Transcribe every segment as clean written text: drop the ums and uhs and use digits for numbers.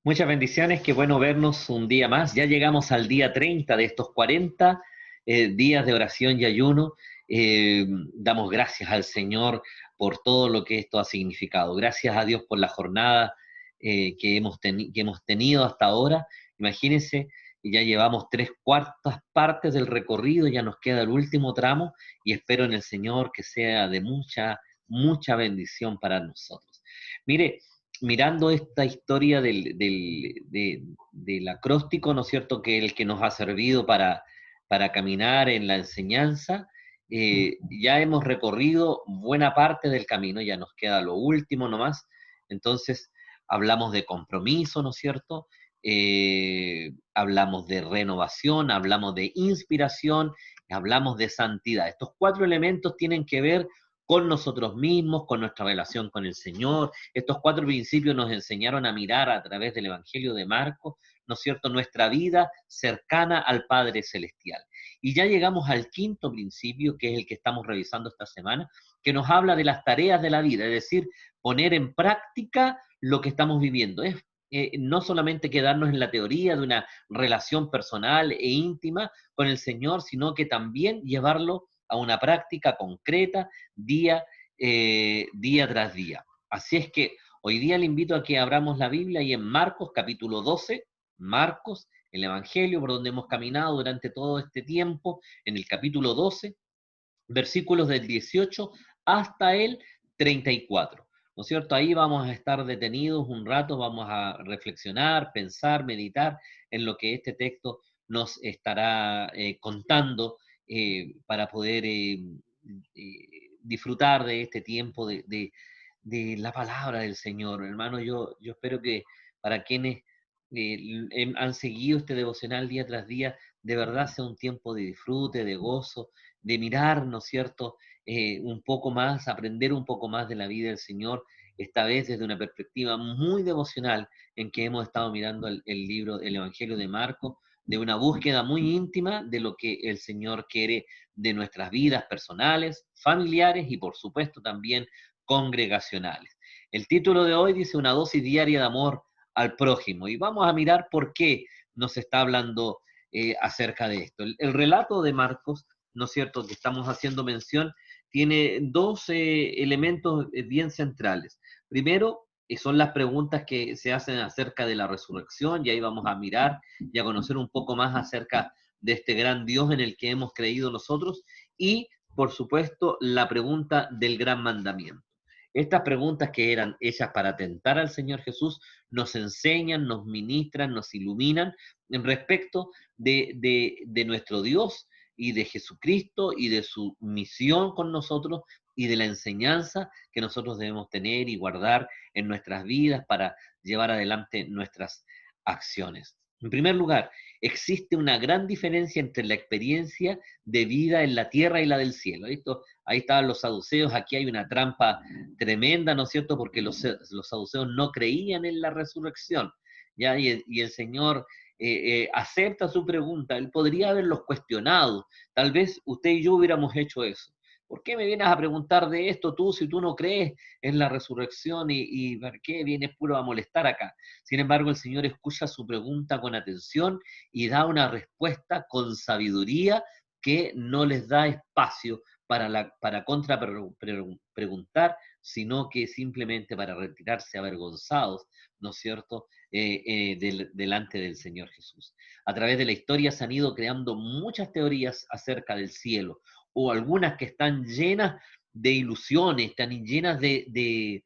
Muchas bendiciones, qué bueno vernos un día más. Ya llegamos al día 30 de estos 40 días de oración y ayuno. Damos gracias al Señor por todo lo que esto ha significado. Gracias a Dios por la jornada que hemos tenido hasta ahora. Imagínense, ya llevamos 3/4 partes del recorrido, ya nos queda el último tramo y espero en el Señor que sea de mucha, mucha bendición para nosotros. Mire, mirando esta historia del acróstico, ¿no es cierto?, que el que nos ha servido para caminar en la enseñanza, ya hemos recorrido buena parte del camino, ya nos queda lo último nomás, entonces hablamos de compromiso, ¿no es cierto?, hablamos de renovación, hablamos de inspiración, hablamos de santidad. Estos 4 elementos tienen que ver con nosotros mismos, con nuestra relación con el Señor. Estos 4 principios nos enseñaron a mirar a través del Evangelio de Marcos, ¿no es cierto?, nuestra vida cercana al Padre Celestial. Y ya llegamos al 5.º principio, que es el que estamos revisando esta semana, que nos habla de las tareas de la vida, es decir, poner en práctica lo que estamos viviendo. Es no solamente quedarnos en la teoría de una relación personal e íntima con el Señor, sino que también llevarlo a una práctica concreta día, día tras día. Así es que hoy día le invito a que abramos la Biblia y en Marcos capítulo 12, Marcos, el Evangelio por donde hemos caminado durante todo este tiempo, en el capítulo 12, versículos del 18 hasta el 34. ¿No es cierto? Ahí vamos a estar detenidos un rato, vamos a reflexionar, pensar, meditar en lo que este texto nos estará contando para poder disfrutar de este tiempo de la palabra del Señor. Hermano, yo espero que para quienes han seguido este devocional día tras día, de verdad sea un tiempo de disfrute, de gozo, de mirar, ¿no es cierto?, un poco más, aprender un poco más de la vida del Señor, esta vez desde una perspectiva muy devocional en que hemos estado mirando el libro, el Evangelio de Marcos, de una búsqueda muy íntima de lo que el Señor quiere de nuestras vidas personales, familiares y por supuesto también congregacionales. El título de hoy dice una dosis diaria de amor al prójimo y vamos a mirar por qué nos está hablando acerca de esto. El relato de Marcos, ¿no es cierto?, que estamos haciendo mención, tiene dos elementos bien centrales. Primero, son las preguntas que se hacen acerca de la resurrección, y ahí vamos a mirar y a conocer un poco más acerca de este gran Dios en el que hemos creído nosotros, y, por supuesto, la pregunta del gran mandamiento. Estas preguntas que eran hechas para tentar al Señor Jesús nos enseñan, nos ministran, nos iluminan en respecto de nuestro Dios y de Jesucristo y de su misión con nosotros y de la enseñanza que nosotros debemos tener y guardar en nuestras vidas para llevar adelante nuestras acciones. En primer lugar, existe una gran diferencia entre la experiencia de vida en la tierra y la del cielo. Ahí estaban los saduceos, aquí hay una trampa tremenda, ¿no es cierto?, porque los saduceos no creían en la resurrección, ¿ya? Y el Señor acepta su pregunta. Él podría haberlos cuestionado. Tal vez usted y yo hubiéramos hecho eso. ¿Por qué me vienes a preguntar de esto tú si tú no crees en la resurrección y por qué vienes puro a molestar acá? Sin embargo, el Señor escucha su pregunta con atención y da una respuesta con sabiduría que no les da espacio para preguntar, sino que simplemente para retirarse avergonzados, ¿no es cierto?, delante del Señor Jesús. A través de la historia se han ido creando muchas teorías acerca del cielo, o algunas que están llenas de ilusiones, están llenas de,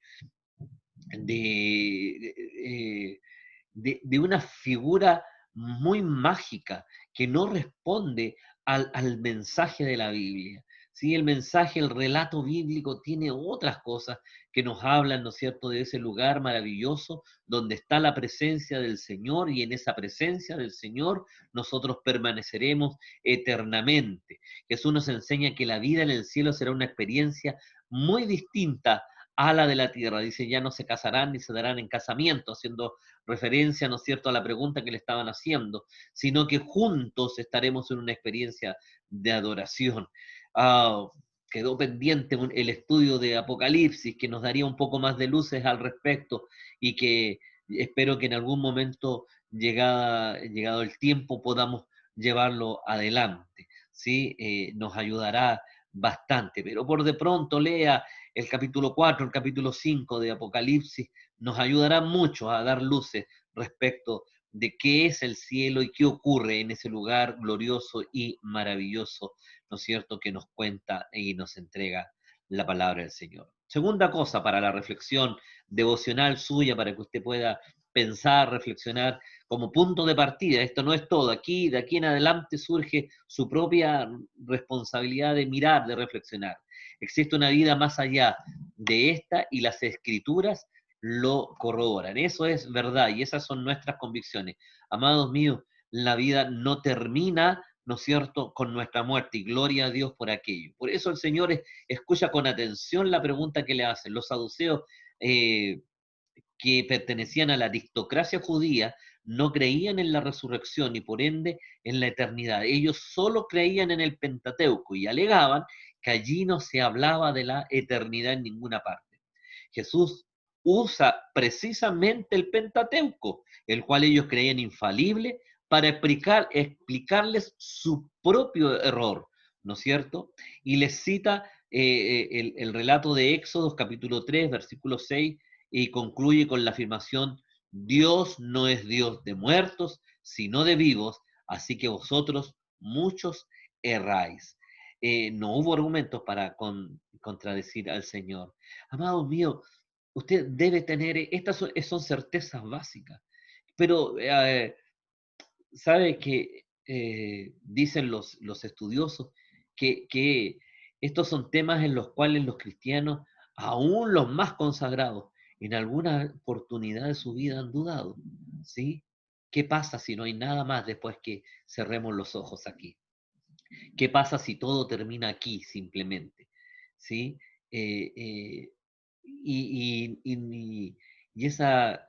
de una figura muy mágica que no responde al mensaje de la Biblia. Sí, el mensaje, el relato bíblico tiene otras cosas que nos hablan, ¿no es cierto?, de ese lugar maravilloso donde está la presencia del Señor, y en esa presencia del Señor nosotros permaneceremos eternamente. Jesús nos enseña que la vida en el cielo será una experiencia muy distinta a la de la tierra. Dice, ya no se casarán ni se darán en casamiento, haciendo referencia, ¿no es cierto?, a la pregunta que le estaban haciendo, sino que juntos estaremos en una experiencia de adoración. Ah, quedó pendiente el estudio de Apocalipsis, que nos daría un poco más de luces al respecto, y que espero que en algún momento, llegado el tiempo, podamos llevarlo adelante, ¿sí? Nos ayudará bastante, pero por de pronto lea el capítulo 4, el capítulo 5 de Apocalipsis, nos ayudará mucho a dar luces respecto de qué es el cielo y qué ocurre en ese lugar glorioso y maravilloso, ¿no es cierto?, que nos cuenta y nos entrega la palabra del Señor. Segunda cosa para la reflexión devocional suya, para que usted pueda pensar, reflexionar como punto de partida. Esto no es todo. Aquí, de aquí en adelante, surge su propia responsabilidad de mirar, de reflexionar. Existe una vida más allá de esta y las escrituras lo corroboran. Eso es verdad y esas son nuestras convicciones. Amados míos, la vida no termina, ¿no es cierto?, con nuestra muerte, y gloria a Dios por aquello. Por eso el Señor escucha con atención la pregunta que le hacen. Los saduceos, que pertenecían a la aristocracia judía, no creían en la resurrección y por ende en la eternidad. Ellos solo creían en el Pentateuco y alegaban que allí no se hablaba de la eternidad en ninguna parte. Jesús usa precisamente el Pentateuco, el cual ellos creían infalible, para explicarles su propio error, ¿no es cierto? Y les cita el relato de Éxodo, capítulo 3, versículo 6, y concluye con la afirmación: Dios no es Dios de muertos, sino de vivos, así que vosotros muchos erráis. No hubo argumentos para contradecir al Señor. Amado mío, usted debe tener, estas son certezas básicas, pero sabe que dicen los estudiosos que estos son temas en los cuales los cristianos, aún los más consagrados, en alguna oportunidad de su vida han dudado, ¿sí? ¿Qué pasa si no hay nada más después que cerremos los ojos aquí? ¿Qué pasa si todo termina aquí simplemente? ¿Sí? Eh, eh, y esa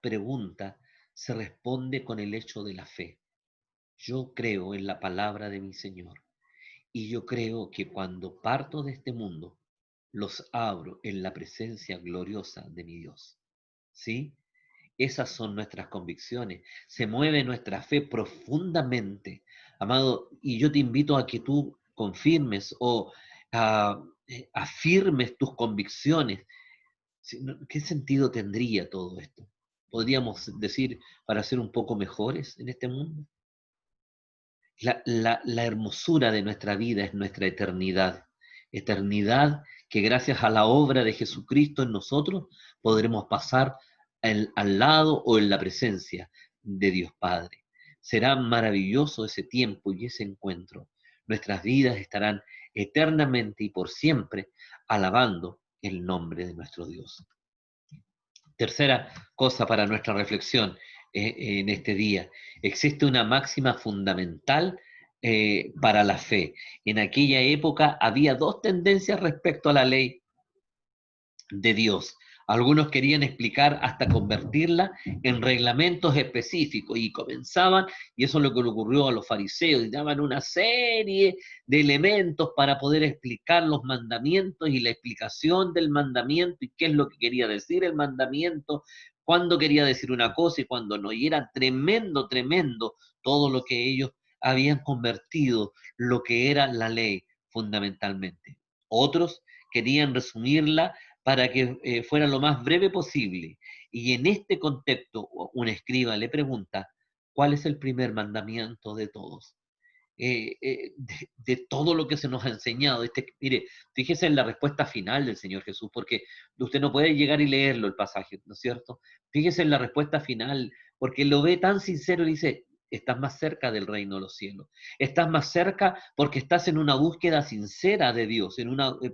pregunta se responde con el hecho de la fe. Yo creo en la palabra de mi Señor y yo creo que cuando parto de este mundo, los abro en la presencia gloriosa de mi Dios. ¿Sí? Esas son nuestras convicciones. Se mueve nuestra fe profundamente, amado, y yo te invito a que tú confirmes o afirmes tus convicciones. ¿Qué sentido tendría todo esto? Podríamos decir, para ser un poco mejores en este mundo. La hermosura de nuestra vida es nuestra eternidad. Eternidad que gracias a la obra de Jesucristo en nosotros podremos pasar al lado o en la presencia de Dios Padre. Será maravilloso ese tiempo y ese encuentro. Nuestras vidas estarán eternamente y por siempre alabando el nombre de nuestro Dios. Tercera cosa para nuestra reflexión en este día. Existe una máxima fundamental para la fe. En aquella época había dos tendencias respecto a la ley de Dios. Algunos querían explicar hasta convertirla en reglamentos específicos y comenzaban, y eso es lo que le ocurrió a los fariseos, y daban una serie de elementos para poder explicar los mandamientos y la explicación del mandamiento y qué es lo que quería decir el mandamiento, cuándo quería decir una cosa y cuándo no. Y era tremendo, tremendo todo lo que ellos habían convertido, lo que era la ley fundamentalmente. Otros querían resumirla para que fuera lo más breve posible. Y en este contexto, un escriba le pregunta, ¿cuál es el primer mandamiento de todos? De todo lo que se nos ha enseñado. Mire, fíjese en la respuesta final del Señor Jesús, porque usted no puede llegar y leerlo el pasaje, ¿no es cierto? Fíjese en la respuesta final, porque lo ve tan sincero y dice, estás más cerca del reino de los cielos. Estás más cerca porque estás en una búsqueda sincera de Dios.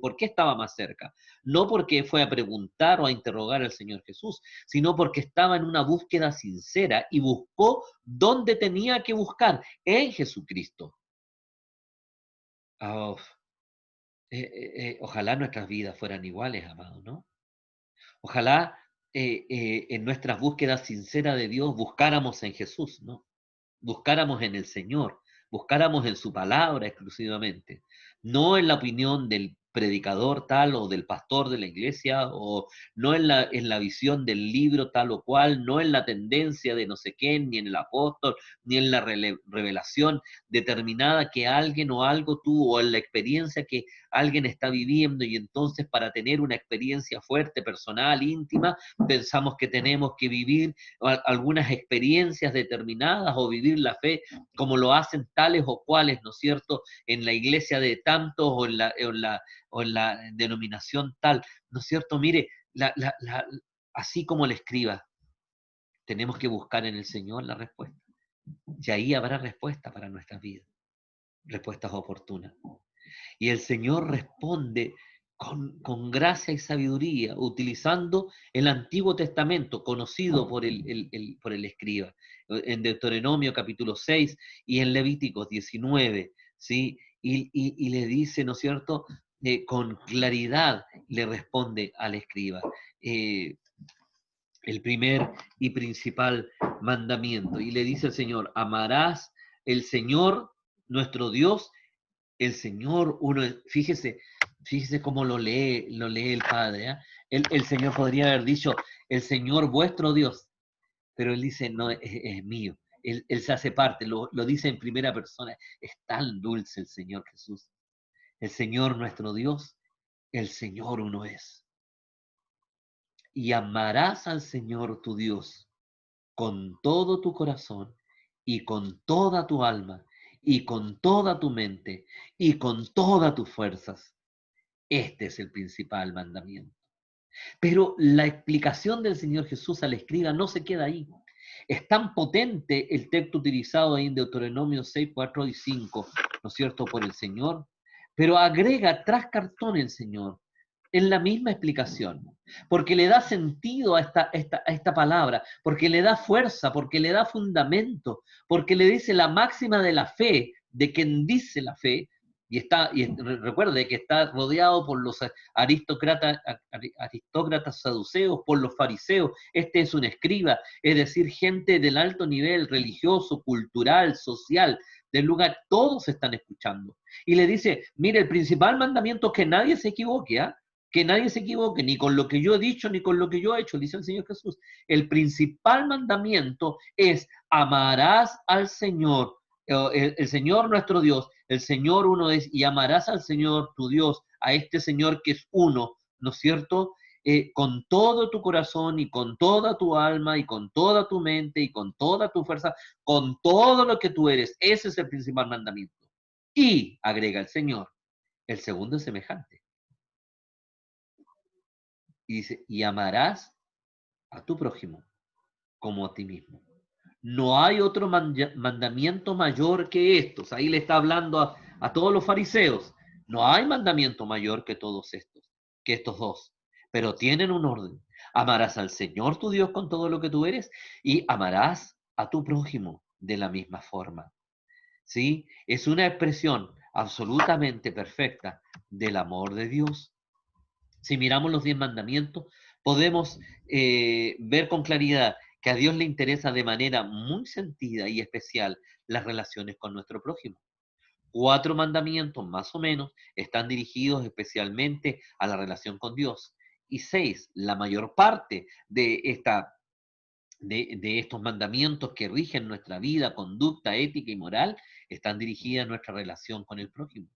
¿Por qué estaba más cerca? No porque fue a preguntar o a interrogar al Señor Jesús, sino porque estaba en una búsqueda sincera y buscó donde tenía que buscar, en Jesucristo. Oh, ojalá nuestras vidas fueran iguales, amados, ¿no? Ojalá en nuestras búsquedas sinceras de Dios buscáramos en Jesús, ¿no? Buscáramos en el Señor, buscáramos en su palabra exclusivamente, no en la opinión del predicador tal o del pastor de la iglesia, o no en la visión del libro tal o cual, no en la tendencia de no sé quién, ni en el apóstol, ni en la revelación determinada que alguien o algo tuvo, o en la experiencia que alguien está viviendo, y entonces para tener una experiencia fuerte, personal, íntima, pensamos que tenemos que vivir algunas experiencias determinadas o vivir la fe como lo hacen tales o cuales, ¿no es cierto?, en la iglesia de tantos o en la denominación tal, ¿no es cierto? Mire, así como le escriba, tenemos que buscar en el Señor la respuesta. Y ahí habrá respuesta para nuestras vidas, respuestas oportunas. Y el Señor responde con gracia y sabiduría, utilizando el Antiguo Testamento, conocido por el escriba, en Deuteronomio capítulo 6 y en Levíticos 19, ¿sí? Y le dice, ¿no es cierto?, con claridad le responde al escriba. Eh, el primer y principal mandamiento. Y le dice el Señor, amarás el Señor, nuestro Dios, el Señor, uno, fíjese cómo lo lee el Padre. ¿Eh? El Señor podría haber dicho, el Señor vuestro Dios, pero Él dice, no, es mío. Él se hace parte, lo dice en primera persona. Es tan dulce el Señor Jesús. El Señor nuestro Dios, el Señor uno es. Y amarás al Señor tu Dios con todo tu corazón y con toda tu alma y con toda tu mente y con todas tus fuerzas. Este es el principal mandamiento. Pero la explicación del Señor Jesús al escriba no se queda ahí. Es tan potente el texto utilizado ahí en Deuteronomio 6, 4 y 5, ¿no es cierto?, por el Señor, pero agrega tras cartón el Señor en la misma explicación, porque le da sentido a esta palabra, porque le da fuerza, porque le da fundamento, porque le dice la máxima de la fe, de quien dice la fe, recuerde que está rodeado por los aristócratas saduceos, por los fariseos. Este es un escriba, es decir, gente del alto nivel religioso, cultural, social, del lugar, todos están escuchando. Y le dice, mire, el principal mandamiento es que nadie se equivoque, ¿ah? Que nadie se equivoque, ni con lo que yo he dicho, ni con lo que yo he hecho, dice el Señor Jesús. El principal mandamiento es amarás al Señor, el Señor nuestro Dios, el Señor uno es, y amarás al Señor tu Dios, a este Señor que es uno, ¿no es cierto?, con todo tu corazón y con toda tu alma y con toda tu mente y con toda tu fuerza, con todo lo que tú eres. Ese es el principal mandamiento. Y, agrega el Señor, el segundo es semejante. Y dice, y amarás a tu prójimo como a ti mismo. No hay otro mandamiento mayor que estos. Ahí le está hablando a todos los fariseos. No hay mandamiento mayor que todos estos, que estos dos. Pero tienen un orden. Amarás al Señor tu Dios con todo lo que tú eres y amarás a tu prójimo de la misma forma. ¿Sí? Es una expresión absolutamente perfecta del amor de Dios. Si miramos los 10 mandamientos, podemos ver con claridad que a Dios le interesa de manera muy sentida y especial las relaciones con nuestro prójimo. 4 mandamientos, más o menos, están dirigidos especialmente a la relación con Dios. Y 6, la mayor parte de estos mandamientos que rigen nuestra vida, conducta, ética y moral, están dirigidas a nuestra relación con el prójimo.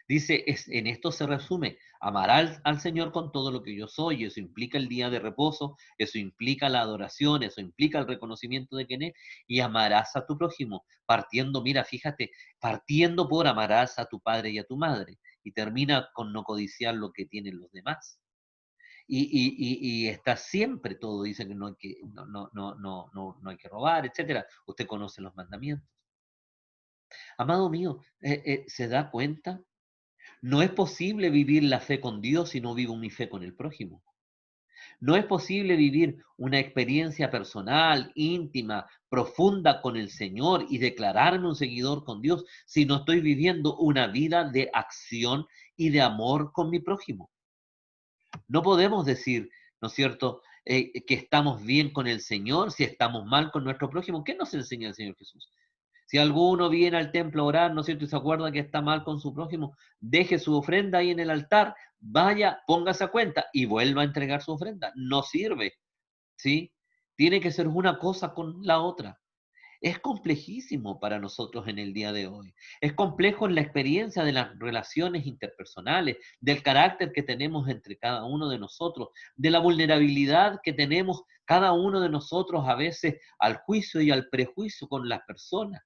Dice, en esto se resume, amar al Señor con todo lo que yo soy. Eso implica el día de reposo, eso implica la adoración, eso implica el reconocimiento de quién es, y amarás a tu prójimo, partiendo, mira, fíjate, partiendo por amarás a tu padre y a tu madre, y termina con no codiciar lo que tienen los demás. Y está siempre todo, dice que no hay que, no hay que robar, etcétera. Usted conoce los mandamientos. Amado mío, ¿se da cuenta? No es posible vivir la fe con Dios si no vivo mi fe con el prójimo. No es posible vivir una experiencia personal, íntima, profunda con el Señor y declararme un seguidor con Dios si no estoy viviendo una vida de acción y de amor con mi prójimo. No podemos decir, ¿no es cierto?, que estamos bien con el Señor si estamos mal con nuestro prójimo. ¿Qué nos enseña el Señor Jesús? Si alguno viene al templo a orar, ¿no es cierto? Y se acuerda que está mal con su prójimo, deje su ofrenda ahí en el altar, vaya, póngase a cuenta y vuelva a entregar su ofrenda. No sirve, ¿sí? Tiene que ser una cosa con la otra. Es complejísimo para nosotros en el día de hoy. Es complejo en la experiencia de las relaciones interpersonales, del carácter que tenemos entre cada uno de nosotros, de la vulnerabilidad que tenemos cada uno de nosotros a veces al juicio y al prejuicio con las personas,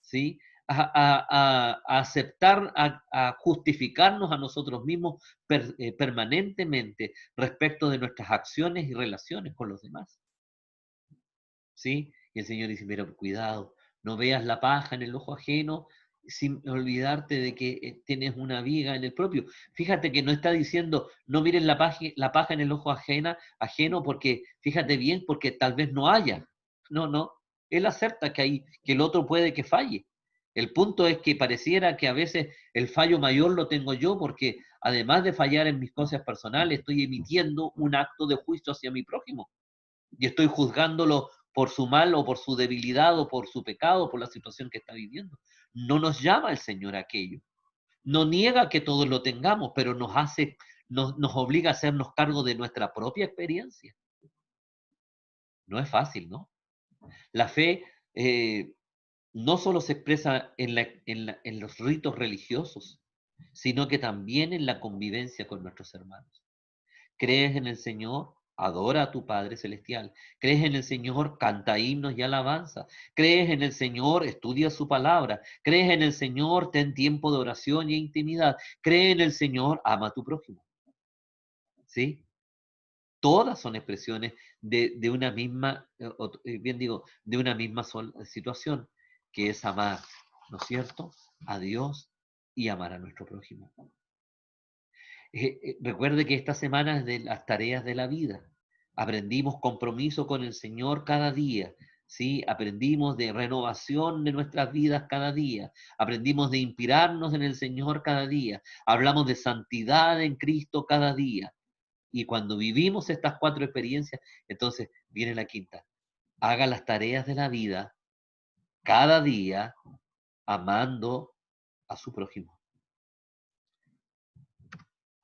¿sí? A aceptar, a justificarnos a nosotros mismos permanentemente respecto de nuestras acciones y relaciones con los demás. ¿Sí? Y el Señor dice, mira, cuidado, no veas la paja en el ojo ajeno sin olvidarte de que tienes una viga en el propio. Fíjate que no está diciendo, no mires la paja en el ojo ajeno porque, fíjate bien, porque tal vez no haya. No, no. Él acepta que el otro puede que falle. El punto es que pareciera que a veces el fallo mayor lo tengo yo porque además de fallar en mis cosas personales, estoy emitiendo un acto de juicio hacia mi prójimo y estoy juzgándolo por su mal o por su debilidad o por su pecado, o por la situación que está viviendo. No nos llama el Señor a aquello. No niega que todos lo tengamos, pero nos obliga a hacernos cargo de nuestra propia experiencia. No es fácil, ¿no? La fe no solo se expresa en los ritos religiosos, sino que también en la convivencia con nuestros hermanos. ¿Crees en el Señor? Adora a tu Padre Celestial. ¿Crees en el Señor? Canta himnos y alabanza. ¿Crees en el Señor? Estudia su palabra. ¿Crees en el Señor? Ten tiempo de oración y intimidad. ¿Crees en el Señor? Ama a tu prójimo. ¿Sí? Todas son expresiones de una misma, bien digo, de una misma situación, que es amar, ¿no es cierto?, a Dios y amar a nuestro prójimo. Recuerde que esta semana es de las tareas de la vida. Aprendimos compromiso con el Señor cada día, ¿sí? Aprendimos de renovación de nuestras vidas cada día. Aprendimos de inspirarnos en el Señor cada día. Hablamos de santidad en Cristo cada día. Y cuando vivimos estas cuatro experiencias, entonces viene la quinta. Haga las tareas de la vida cada día amando a su prójimo.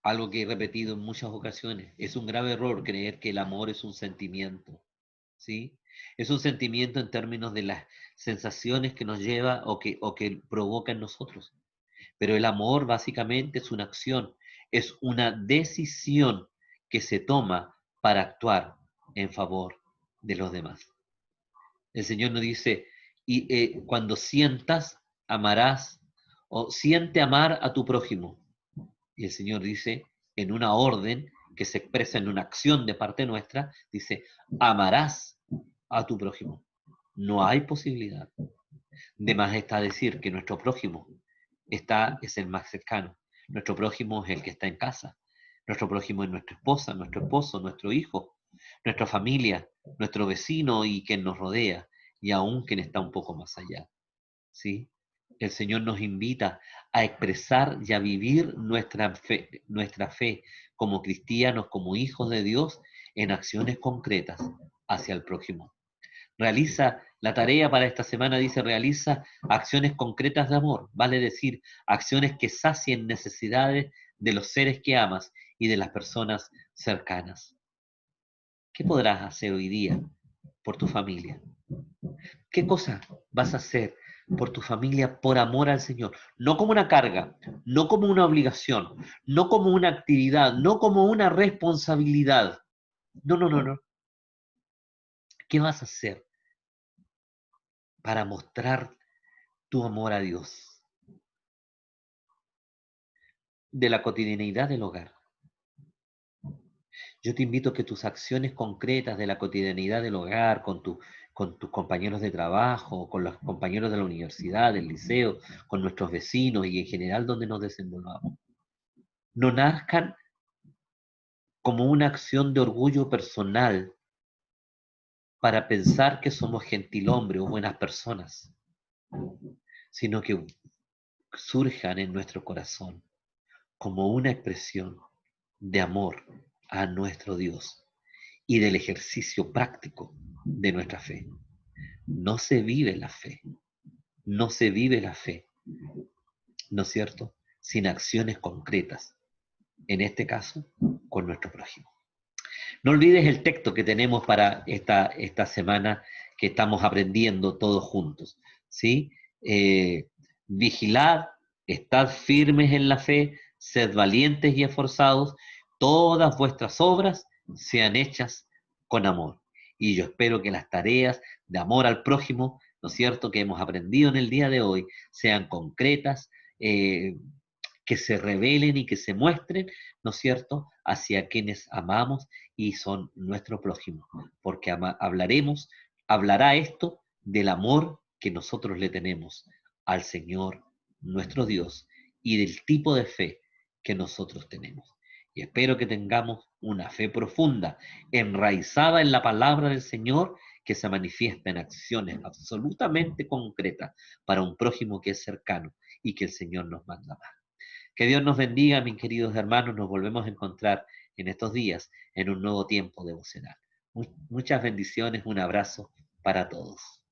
Algo que he repetido en muchas ocasiones. Es un grave error creer que el amor es un sentimiento, ¿sí? Es un sentimiento en términos de las sensaciones que nos lleva o que provoca en nosotros. Pero el amor básicamente es una acción, es una decisión que se toma para actuar en favor de los demás. El Señor nos dice, y cuando sientas, amarás, o siente amar a tu prójimo. Y el Señor dice, en una orden que se expresa en una acción de parte nuestra, dice, amarás a tu prójimo. No hay posibilidad. De más está decir que nuestro prójimo es el más cercano. Nuestro prójimo es el que está en casa. Nuestro prójimo es nuestra esposa, nuestro esposo, nuestro hijo, nuestra familia, nuestro vecino y quien nos rodea, y aún quien está un poco más allá. ¿Sí? El Señor nos invita a expresar y a vivir nuestra fe como cristianos, como hijos de Dios, en acciones concretas hacia el prójimo. Realiza la tarea para esta semana, dice, realiza acciones concretas de amor, vale decir, acciones que sacien necesidades de los seres que amas y de las personas cercanas. ¿Qué podrás hacer hoy día por tu familia? ¿Qué cosa vas a hacer por tu familia por amor al Señor? No como una carga, no como una obligación, no como una actividad, no como una responsabilidad. No, no, no, no. ¿Qué vas a hacer para mostrar tu amor a Dios? De la cotidianidad del hogar. Yo te invito a que tus acciones concretas de la cotidianidad del hogar, con tus compañeros de trabajo, con los compañeros de la universidad, del liceo, con nuestros vecinos y en general donde nos desenvolvamos, no nazcan como una acción de orgullo personal para pensar que somos gentilhombres o buenas personas, sino que surjan en nuestro corazón como una expresión de amor a nuestro Dios y del ejercicio práctico de nuestra fe. No se vive la fe, no se vive la fe, ¿no es cierto?, sin acciones concretas, en este caso, con nuestro prójimo. No olvides el texto que tenemos para esta semana que estamos aprendiendo todos juntos, ¿sí? Vigilad, estad firmes en la fe, sed valientes y esforzados, todas vuestras obras sean hechas con amor. Y yo espero que las tareas de amor al prójimo, ¿no es cierto?, que hemos aprendido en el día de hoy, sean concretas, eh, que se revelen y que se muestren, ¿no es cierto?, hacia quienes amamos y son nuestro prójimo, porque hablará esto del amor que nosotros le tenemos al Señor, nuestro Dios, y del tipo de fe que nosotros tenemos. Y espero que tengamos una fe profunda, enraizada en la palabra del Señor, que se manifiesta en acciones absolutamente concretas para un prójimo que es cercano y que el Señor nos manda más. Que Dios nos bendiga, mis queridos hermanos. Nos volvemos a encontrar en estos días en un nuevo tiempo devocional. Muchas bendiciones, un abrazo para todos.